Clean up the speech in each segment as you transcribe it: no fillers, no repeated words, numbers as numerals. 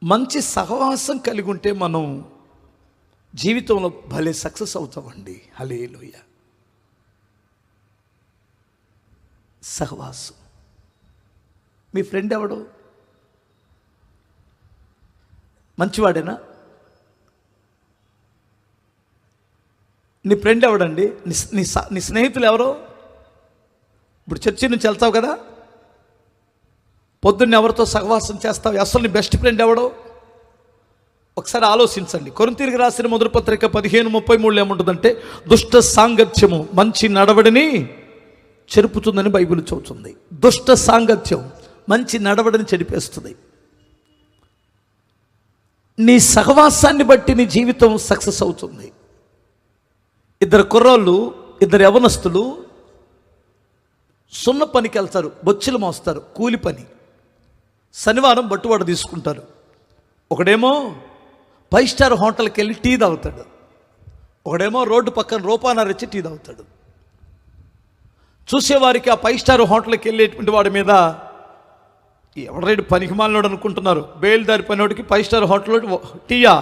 మంచి సహవాసం కలిగి ఉంటే మనం జీవితంలో భలే సక్సెస్ అవుతామండి. హల్లెలూయ. సహవాసం. మీ ఫ్రెండ్ ఎవడు? మంచివాడేనా? నీ ఫ్రెండ్ ఎవడండి? నీ స్నేహితులు ఎవరు? ఇప్పుడు చర్చి నుంచి వెళ్తావు కదా, పొద్దున్న ఎవరితో సహవాసం చేస్తావు? అసలు నీ బెస్ట్ ఫ్రెండ్ ఎవడో ఒకసారి ఆలోచించండి. కొరింథీయులకు రాసిన మొదటి పత్రిక 15:33 ఏముంటుందంటే, దుష్ట సాంగత్యము మంచి నడవడిని చెరుపుతుందని బైబిల్ చెబుతుంది. దుష్ట సాంగత్యం మంచి నడవడిని చెడిపేస్తుంది. నీ సహవాసాన్ని బట్టి నీ జీవితం సక్సెస్ అవుతుంది. ఇద్దరు కుర్రోళ్ళు, ఇద్దరు యవనస్తులు సున్న పనికి వెళ్తారు, బొచ్చులు మోస్తారు, కూలి పని. శనివారం బట్టువాడు తీసుకుంటారు. ఒకడేమో 5 స్టార్ హోటల్కి వెళ్ళి టీ తాగుతాడు, ఒకడేమో రోడ్డు పక్కన రూపాయన్నర ఇచ్చి టీ తాగుతాడు. చూసేవారికి ఆ 5 స్టార్ హోటల్కి వెళ్ళేటువంటి వాడి మీద ఎవరైనా పనికి మాలినోడు అనుకుంటున్నారు. బేల్దారి పనివాడికి 5 స్టార్ హోటల్ టీయా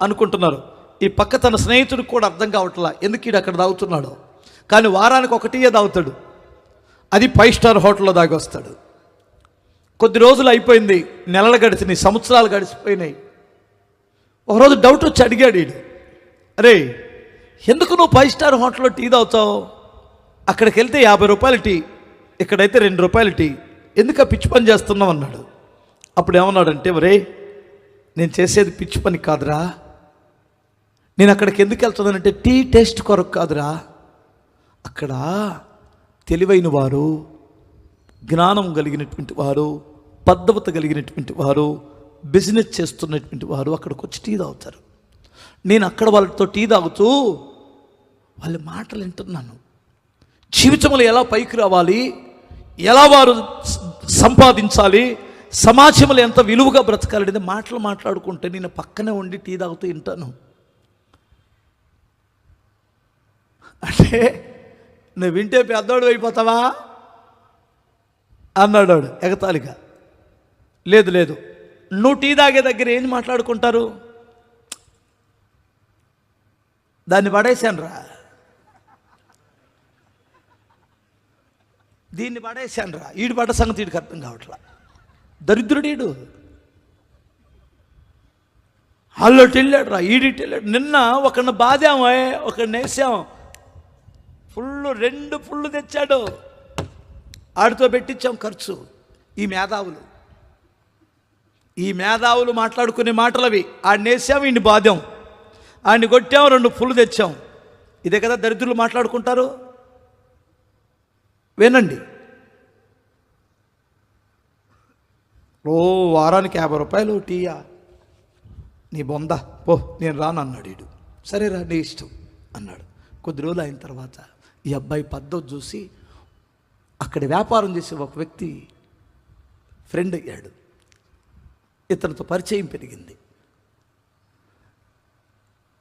అనుకుంటున్నారు. ఈ పక్క తన స్నేహితుడికి కూడా అర్థం కావట్లా ఎందుకు ఈడు అక్కడ తాగుతున్నాడు. కానీ వారానికి ఒక టీయే తాగుతాడు, అది 5 స్టార్ హోటల్లో దాగి వస్తాడు. కొద్ది రోజులు అయిపోయింది, నెలలు గడిచినాయి, సంవత్సరాలు గడిచిపోయినాయి. ఒకరోజు డౌట్ వచ్చి అడిగాడు ఈడు, అరే ఎందుకు నువ్వు 5 స్టార్ హోటల్లో టీ తాగుతావు? అక్కడికి వెళ్తే 50 రూపాయలు టీ, ఇక్కడైతే 2 రూపాయలు టీ, ఎందుకు ఆ పిచ్చి పని చేస్తున్నావు అన్నాడు. అప్పుడు ఏమన్నాడంటే, ఒరే నేను చేసేది పిచ్చి పని కాదురా, నేను అక్కడికి ఎందుకు వెళ్తున్నానంటే టీ టేస్ట్ కొరకు కాదురా, అక్కడ తెలివైన వారు, జ్ఞానం కలిగినటువంటి వారు, పద్ధతి కలిగినటువంటి వారు, బిజినెస్ చేస్తున్నటువంటి వారు అక్కడికి వచ్చి టీ తాగుతారు. నేను అక్కడ వాళ్ళతో టీ తాగుతూ వాళ్ళ మాటలు వింటున్నాను. జీవితంలో ఎలా పైకి రావాలి, ఎలా వారు సంపాదించాలి, సమాజంలో ఎంత విలువగా బ్రతకాలి అనేది మాటలు మాట్లాడుకుంటే నేను పక్కనే ఉండి టీ తాగుతూ వింటాను. అంటే నువ్వు వింటే పెద్దోడు అయిపోతావా అన్నాడు వాడు ఎగతాళిగా. లేదు లేదు, నువ్వు టీ తాగే దగ్గర ఏం మాట్లాడుకుంటారు? దాన్ని పడేశాను రా, దీన్ని పడేశాను రా, ఈడు పడ్డ సంగతి వీడికి అర్థం కావట్లా. దరిద్రుడీడు అల్లోటి వెళ్ళాడు రా, ఈడిటి వెళ్ళాడు. నిన్న ఒకరిని బాధాము, ఒకరిని వేసాం, ఫుల్లు 2 ఫుల్లు తెచ్చాడు, ఆడితో పెట్టించాం ఖర్చు. ఈ మేధావులు మాట్లాడుకునే మాటలు అవి. ఆడిని వేసాం, ఈయన్ని బాధాం, ఆడిని కొట్టాం, 2 ఫుల్లు తెచ్చాం. ఇదే కదా దరిద్రులు మాట్లాడుకుంటారు. వినండి, వారానికి 50 రూపాయలు టీయా, నీ బొంద పో, నేను రాను అన్నాడు. వీడు సరే రా, నీ ఇష్టం అన్నాడు. కొద్ది రోజులు అయిన తర్వాత ఈ అబ్బాయి పద్ధతి చూసి అక్కడ వ్యాపారం చేసే ఒక వ్యక్తి ఫ్రెండ్ అయ్యాడు. ఇతనితో పరిచయం పెరిగింది.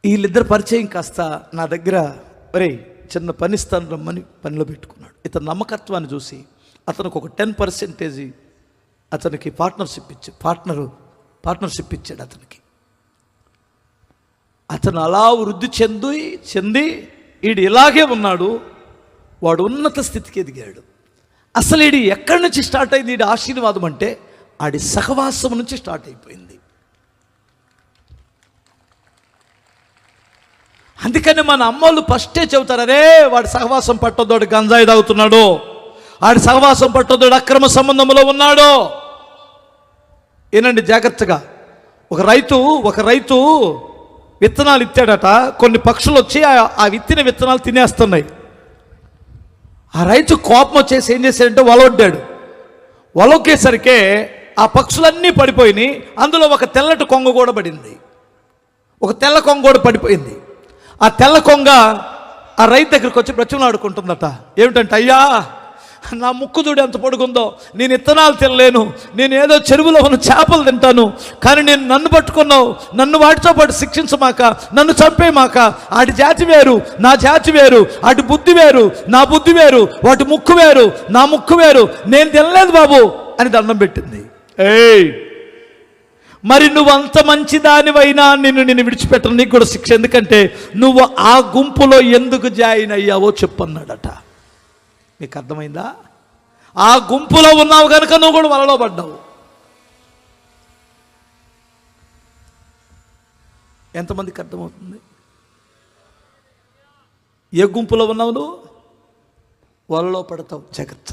వీళ్ళిద్దరు పరిచయం కాస్త నా దగ్గర ఒరే చిన్న పని ఇస్తాను రమ్మని పనిలో పెట్టుకున్నాడు. ఇతని నమ్మకత్వాన్ని చూసి అతనికి ఒక 10% అతనికి పార్ట్నర్షిప్ ఇచ్చాడు అతనికి. అతను అలా వృద్ధి చెంది వీడు ఇలాగే ఉన్నాడు, వాడు ఉన్నత స్థితికి ఎదిగాడు. అసలు వీడి ఎక్కడి నుంచి స్టార్ట్ అయింది వీడి ఆశీర్వాదం అంటే ఆడి సహవాసం నుంచి స్టార్ట్ అయిపోయింది. అందుకని మన అమ్మోళ్ళు ఫస్టే చెబుతారు, అరే వాడి సహవాసం పట్టొద్దోడు గంజాయి తాగుతున్నాడు, ఆడి సహవాసం పట్టొద్దోడు అక్రమ సంబంధంలో ఉన్నాడు. ఏనండి జాగ్రత్తగా. ఒక రైతు విత్తనాలు ఇచ్చాడట, కొన్ని పక్షులు వచ్చి ఆ విత్తిన విత్తనాలు తినేస్తున్నాయి. ఆ రైతు కోపం వచ్చేసి ఏం చేశాడంటే వలొడ్డాడు. వలొక్కేసరికి ఆ పక్షులన్నీ పడిపోయినాయి. అందులో ఒక తెల్లటి కొంగ కూడా పడింది, ఒక తెల్ల కొంగ కూడా పడిపోయింది. ఆ తెల్ల కొంగ ఆ రైతు దగ్గరికి వచ్చి బ్రతిమలాడుకుంటుందట. ఏమిటంటే, అయ్యా నా ముక్కు చూడు ఎంత పొడుగుందో, నేను విత్తనాలు తినలేను, నేను ఏదో చెరువులో ఉన్న చేపలు తింటాను, కానీ నేను నన్ను పట్టుకున్నావు, నన్ను వాటితో పాటు శిక్షించమాక, నన్ను చంపేమాక. ఆడి జాతి వేరు, నా జాతి వేరు, ఆడి బుద్ధి వేరు, నా బుద్ధి వేరు, వాటి ముక్కు వేరు, నా ముక్కు వేరు, నేను తినలేదు బాబు అని దండం పెట్టింది. మరి నువ్వు అంత మంచిదానివైనా నిన్ను విడిచిపెట్టను, నీకు కూడా శిక్ష. ఎందుకంటే నువ్వు ఆ గుంపులో ఎందుకు జాయిన్ అయ్యావో చెప్పన్నాడట. మీకు అర్థమైందా? ఆ గుంపులో ఉన్నావు కనుక నువ్వు కూడా వలలో పడ్డావు. ఎంతమందికి అర్థమవుతుంది? ఏ గుంపులో ఉన్నావు నువ్వు? వలలో పడతావు. జాగ్రత్త.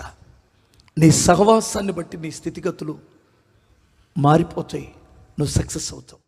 నీ సహవాసాన్ని బట్టి నీ స్థితిగతులు మారిపోతాయి, నువ్వు సక్సెస్ అవుతావు.